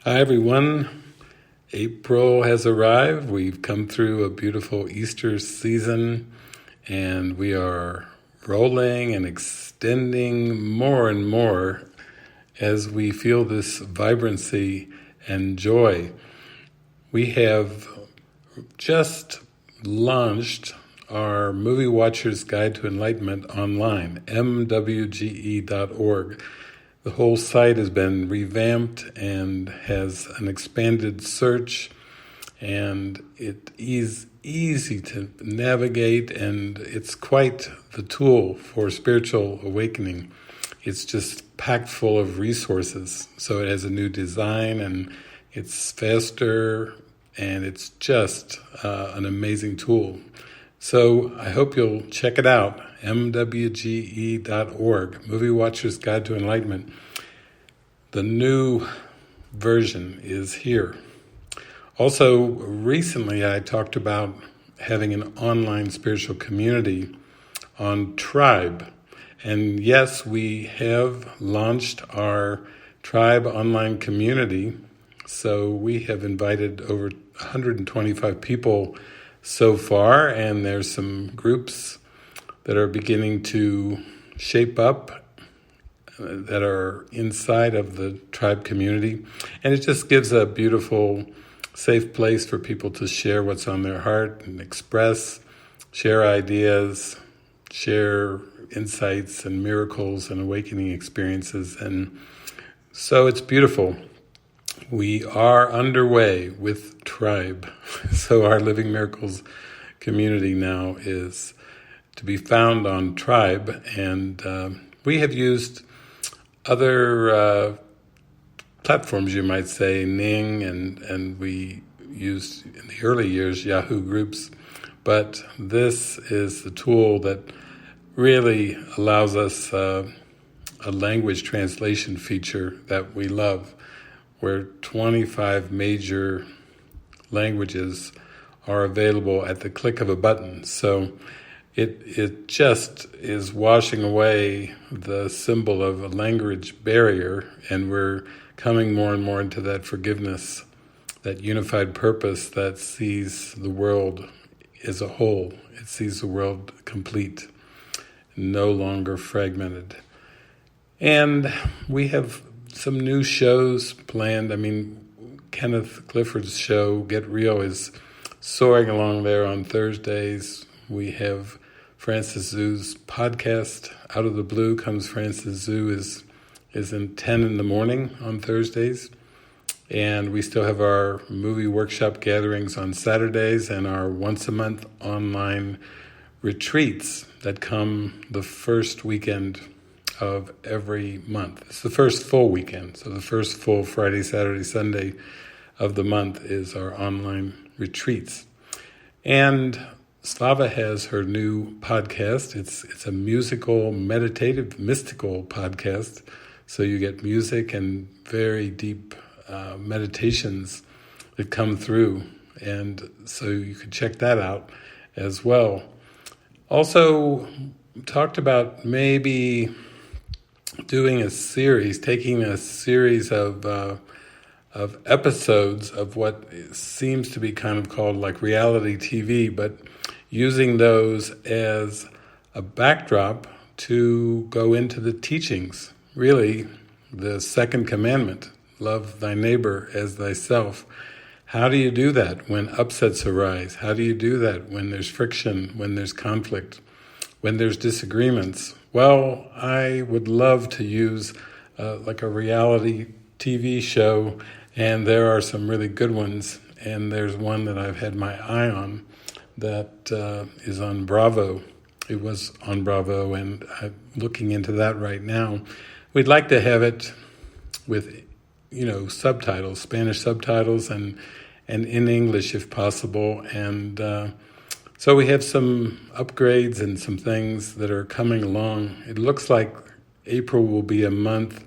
Hi, everyone. April has arrived. We've come through a beautiful Easter season, and we are rolling and extending more and more as we feel this vibrancy and joy. We have just launched our Movie Watcher's Guide to Enlightenment online, mwge.org. The whole site has been revamped and has an expanded search, and it is easy to navigate, and it's quite the tool for spiritual awakening. It's just packed full of resources. So it has a new design, and it's faster, and it's just an amazing tool. So I hope you'll check it out, mwge.org, Movie Watcher's Guide to Enlightenment. The new version is here. Also, recently I talked about having an online spiritual community on Tribe. And yes, we have launched our Tribe online community. So we have invited over 125 people so far, and there's some groups that are beginning to shape up that are inside of the Tribe community. And it just gives a beautiful, safe place for people to share what's on their heart and express, share ideas, share insights and miracles and awakening experiences. And so it's beautiful. We are underway with Tribe. So our Living Miracles community now is to be found on Tribe. And we have used other platforms, you might say, Ning, and we used in the early years Yahoo Groups. But this is the tool that really allows us a language translation feature that we love, where 25 major languages are available at the click of a button. So it just is washing away the symbol of a language barrier, and we're coming more and more into that forgiveness, that unified purpose that sees the world as a whole. It sees the world complete, no longer fragmented. And we have some new shows planned. I mean, Kenneth Clifford's show, Get Real, is soaring along there on Thursdays. We have Francis Zhu's podcast, Out of the Blue Comes Francis Zhu, is in 10 in the morning on Thursdays. And we still have our movie workshop gatherings on Saturdays and our once-a-month online retreats that come the first weekend of every month. It's the first full weekend. So the first full Friday, Saturday, Sunday of the month is our online retreats. And Slava has her new podcast. It's a musical, meditative, mystical podcast. So you get music and very deep meditations that come through. And so you could check that out as well. Also talked about maybe doing a series, taking a series of episodes of what seems to be kind of called like reality TV, but using those as a backdrop to go into the teachings. Really, the second commandment, love thy neighbor as thyself. How do you do that when upsets arise? How do you do that when there's friction, when there's conflict, when there's disagreements? Well, I would love to use like a reality TV show, and there are some really good ones, and there's one that I've had my eye on that is on Bravo. It was on Bravo, and I'm looking into that right now. We'd like to have it with, subtitles, Spanish subtitles, and in English if possible. And so we have some upgrades and some things that are coming along. It looks like April will be a month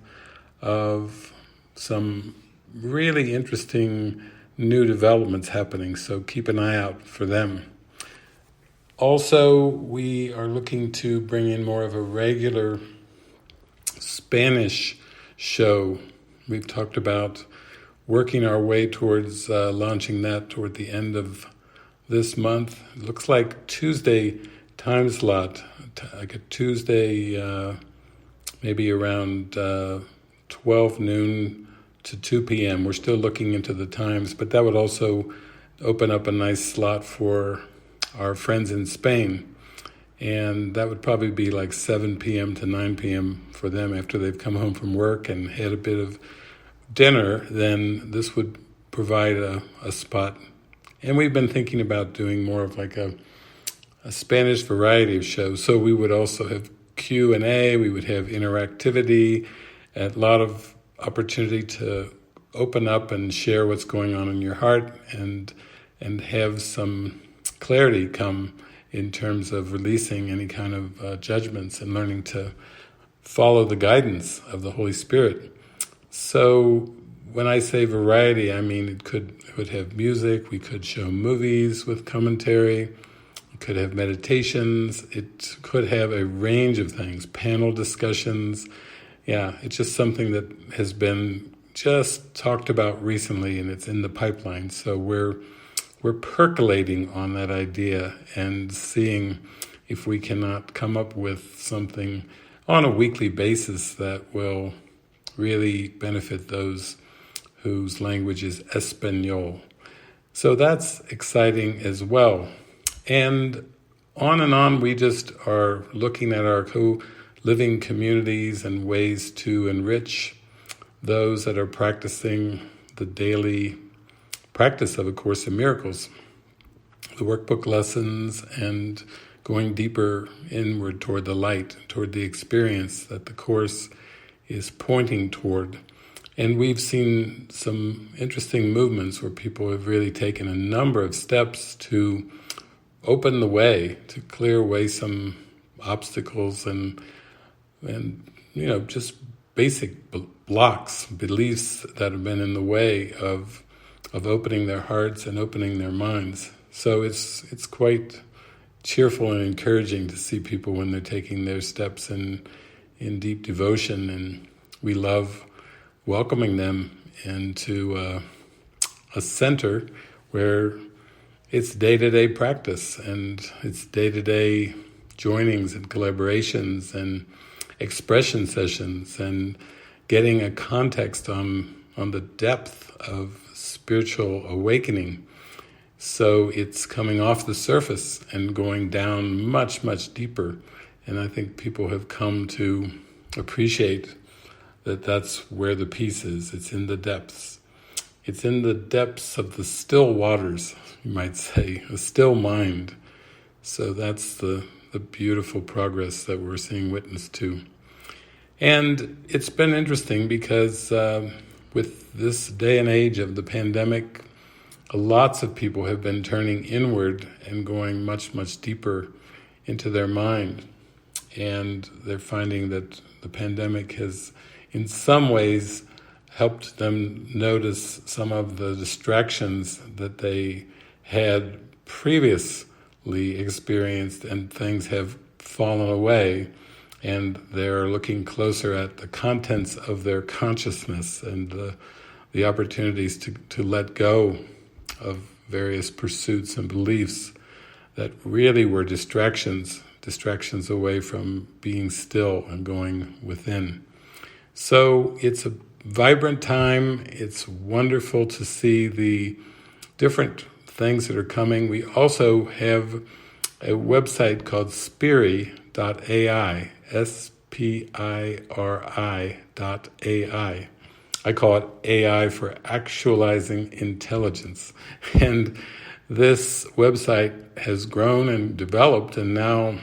of some really interesting new developments happening, so keep an eye out for them. Also, we are looking to bring in more of a regular Spanish show. We've talked about working our way towards launching that toward the end of this month. It looks like Tuesday time slot, like a Tuesday, maybe around 12 noon to 2 p.m. We're still looking into the times, but that would also open up a nice slot for our friends in Spain. And that would probably be like 7 p.m. to 9 p.m. for them after they've come home from work and had a bit of dinner. Then this would provide a spot. And we've been thinking about doing more of like a Spanish variety of shows. So we would also have Q&A, we would have interactivity, a lot of opportunity to open up and share what's going on in your heart and have some clarity come in terms of releasing any kind of judgments and learning to follow the guidance of the Holy Spirit. So when I say variety, I mean it would have music, we could show movies with commentary, it could have meditations, it could have a range of things, panel discussions. Yeah, it's just something that has been just talked about recently and it's in the pipeline. So we're percolating on that idea and seeing if we cannot come up with something on a weekly basis that will really benefit those whose language is Espanol. So that's exciting as well. And on we just are looking at our co-living communities and ways to enrich those that are practicing the daily practice of A Course in Miracles, the workbook lessons, and going deeper inward toward the light, toward the experience that the Course is pointing toward. And we've seen some interesting movements where people have really taken a number of steps to open the way, to clear away some obstacles and just basic blocks, beliefs that have been in the way of opening their hearts and opening their minds. So it's quite cheerful and encouraging to see people when they're taking their steps in deep devotion, and we love welcoming them into a center where it's day-to-day practice and it's day-to-day joinings and collaborations and expression sessions and getting a context on the depth of spiritual awakening. So it's coming off the surface and going down much, much deeper. And I think people have come to appreciate that that's where the peace is. It's in the depths. It's in the depths of the still waters, you might say, a still mind. So that's the beautiful progress that we're seeing witness to. And it's been interesting because with this day and age of the pandemic, lots of people have been turning inward and going much, much deeper into their mind. And they're finding that the pandemic has, in some ways, helped them notice some of the distractions that they had previously experienced, and things have fallen away. And they're looking closer at the contents of their consciousness and the opportunities to let go of various pursuits and beliefs that really were distractions away from being still and going within. So it's a vibrant time. It's wonderful to see the different things that are coming. We also have a website called Spiri.ai, Spiri.ai. I call it AI for Actualizing Intelligence. And this website has grown and developed, and now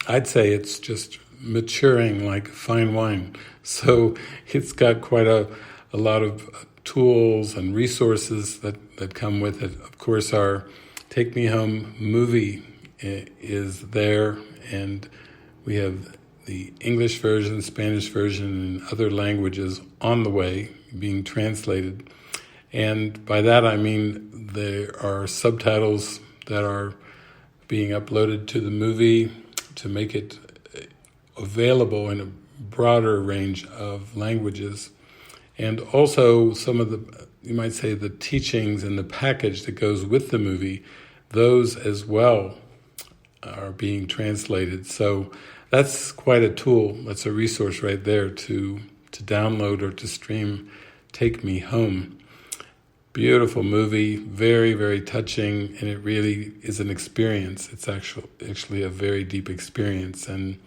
I'd say it's just maturing like fine wine. So it's got quite a lot of tools and resources that come with it. Of course, our Take Me Home movie is there, and we have the English version, Spanish version, and other languages on the way being translated. And by that I mean there are subtitles that are being uploaded to the movie to make it available in a broader range of languages. And also some of the you might say, the teachings and the package that goes with the movie, those as well are being translated. So that's quite a tool. That's a resource right there to download or to stream Take Me Home. Beautiful movie, very, very touching, and it really is an experience. It's actually a very deep experience, and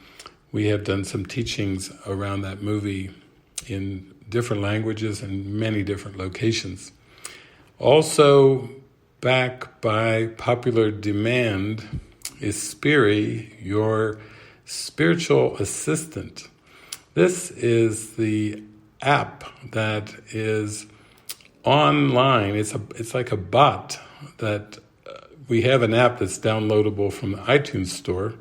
we have done some teachings around that movie in different languages and many different locations. Also, back by popular demand is Spiri, your spiritual assistant. This is the app that is online. It's like a bot that we have an app that's downloadable from the iTunes store,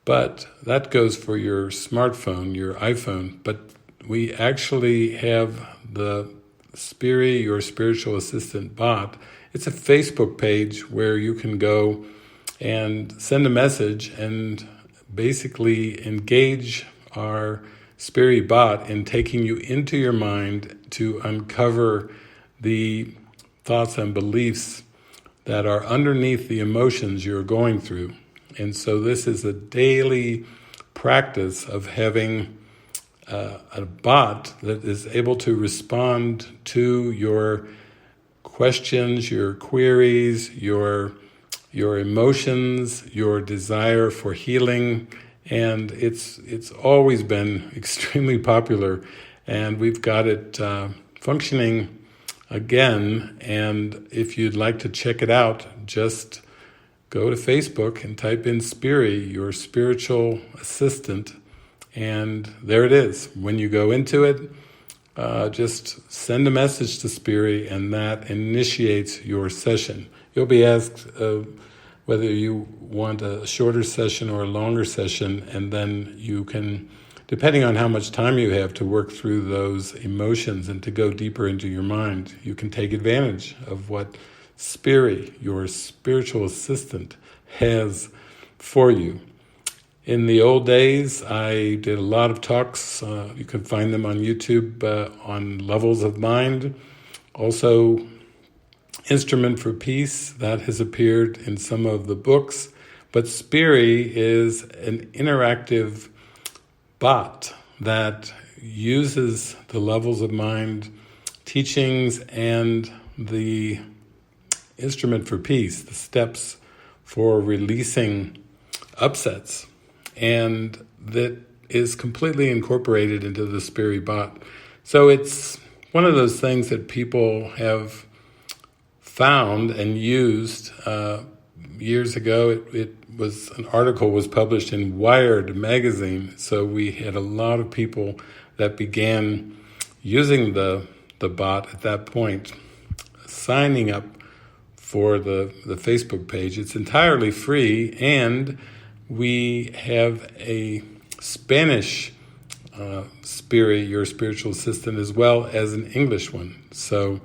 but that goes for your smartphone, your iPhone. But we actually have the Spiri, your spiritual assistant bot. It's a Facebook page where you can go and send a message and basically engage our Spiri bot in taking you into your mind to uncover the thoughts and beliefs that are underneath the emotions you're going through. And so this is a daily practice of having a bot that is able to respond to your questions, your queries, your emotions, your desire for healing. And it's always been extremely popular, and we've got it functioning again. And if you'd like to check it out, just go to Facebook and type in Spiri, your spiritual assistant, and there it is. When you go into it, just send a message to Spiri, and that initiates your session. You'll be asked whether you want a shorter session or a longer session, and then you can, depending on how much time you have to work through those emotions and to go deeper into your mind, you can take advantage of what Spiri, your spiritual assistant, has for you. In the old days, I did a lot of talks. You can find them on YouTube on levels of mind. Also, Instrument for Peace, that has appeared in some of the books. But Spiri is an interactive bot that uses the levels of mind teachings and the Instrument for Peace, the steps for releasing upsets. And that is completely incorporated into the Spiri bot. So it's one of those things that people have found and used. Years ago, it was an article was published in Wired magazine, so we had a lot of people that began using the bot at that point, signing up for the Facebook page. It's entirely free, and we have a Spanish Spiri, your spiritual assistant, as well as an English one. So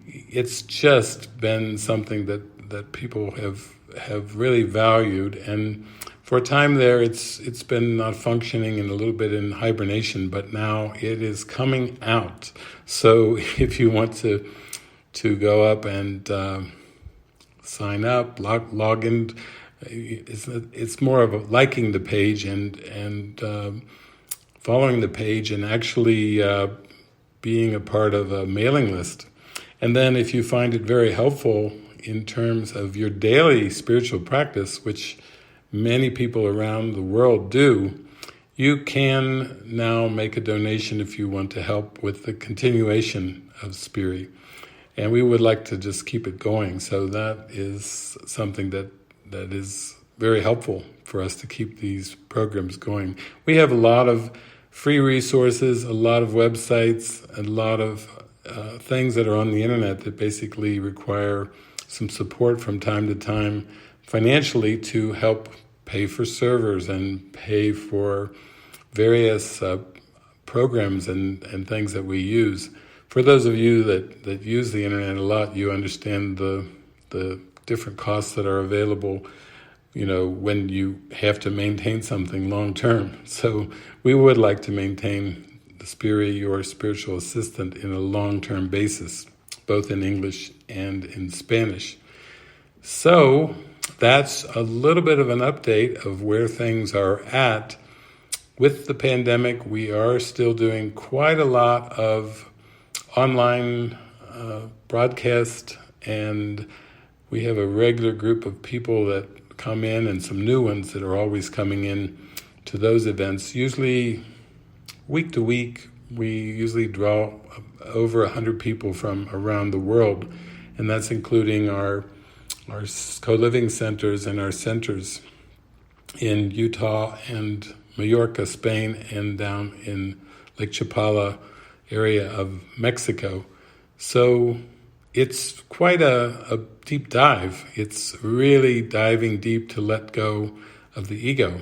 it's just been something that people have really valued, and for a time there it's been not functioning and a little bit in hibernation, but now it is coming out. So if you want to go up and sign up, log in, it's more of a liking the page and following the page and actually being a part of a mailing list. And then if you find it very helpful in terms of your daily spiritual practice, which many people around the world do, you can now make a donation if you want to help with the continuation of Spiri. And we would like to just keep it going. So that is something that is very helpful for us to keep these programs going. We have a lot of free resources, a lot of websites, a lot of things that are on the internet that basically require some support from time to time financially to help pay for servers and pay for various programs and things that we use. For those of you that use the internet a lot, you understand the different costs that are available, when you have to maintain something long term. So we would like to maintain the Spiri, your spiritual assistant, in a long-term basis. both in English and in Spanish. So that's a little bit of an update of where things are at. With the pandemic, we are still doing quite a lot of online broadcast, and we have a regular group of people that come in and some new ones that are always coming in to those events. Usually week to week, we usually draw over 100 people from around the world, and that's including our co-living centers and our centers in Utah and Mallorca, Spain, and down in Lake Chapala area of Mexico. So it's quite a deep dive. It's really diving deep to let go of the ego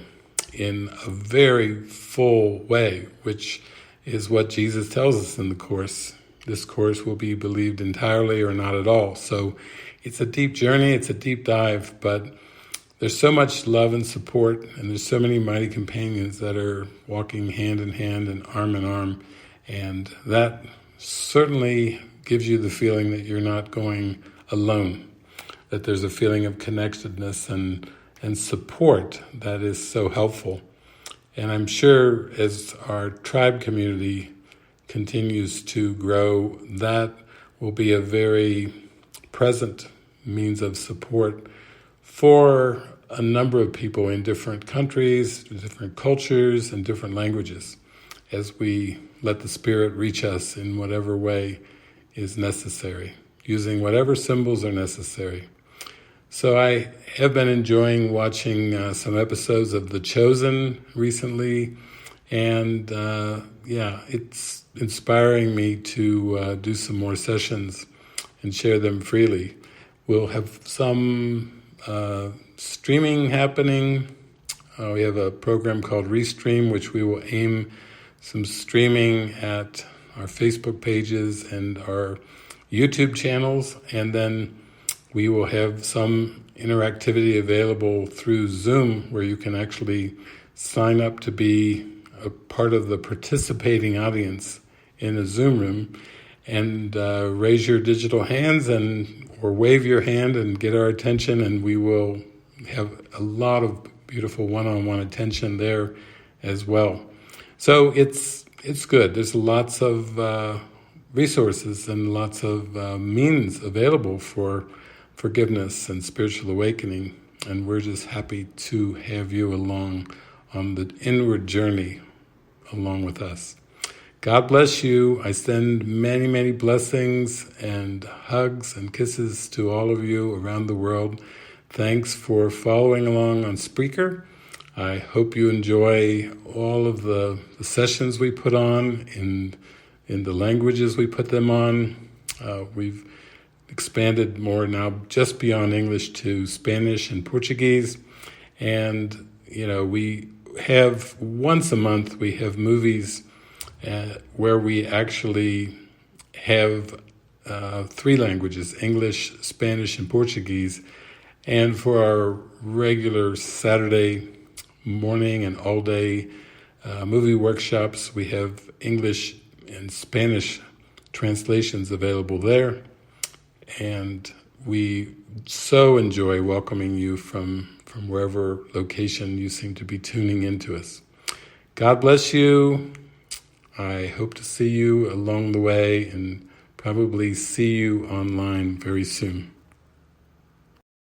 in a very full way, which is what Jesus tells us in the Course. This Course will be believed entirely or not at all. So it's a deep journey, it's a deep dive, but there's so much love and support, and there's so many mighty companions that are walking hand in hand and arm in arm, and that certainly gives you the feeling that you're not going alone, that there's a feeling of connectedness and support that is so helpful. And I'm sure as our tribe community continues to grow, that will be a very present means of support for a number of people in different countries, different cultures, and different languages, as we let the Spirit reach us in whatever way is necessary, using whatever symbols are necessary. So I have been enjoying watching some episodes of The Chosen recently, and it's inspiring me to do some more sessions and share them freely. We'll have some streaming happening. We have a program called Restream, which we will aim some streaming at our Facebook pages and our YouTube channels, and then we will have some interactivity available through Zoom, where you can actually sign up to be a part of the participating audience in a Zoom room and raise your digital hands or wave your hand and get our attention, and we will have a lot of beautiful one-on-one attention there as well. So it's good. There's lots of resources and lots of means available for forgiveness and spiritual awakening, and we're just happy to have you along on the inward journey along with us. God bless you. I send many, many blessings and hugs and kisses to all of you around the world. Thanks for following along on Spreaker. I hope you enjoy all of the sessions we put on in the languages we put them on. We've expanded more now just beyond English to Spanish and Portuguese. And, we have once a month, we have movies where we actually have 3 languages, English, Spanish, and Portuguese. And for our regular Saturday morning and all-day movie workshops, we have English and Spanish translations available there. And we so enjoy welcoming you from wherever location you seem to be tuning into us. God bless you. I hope to see you along the way and probably see you online very soon.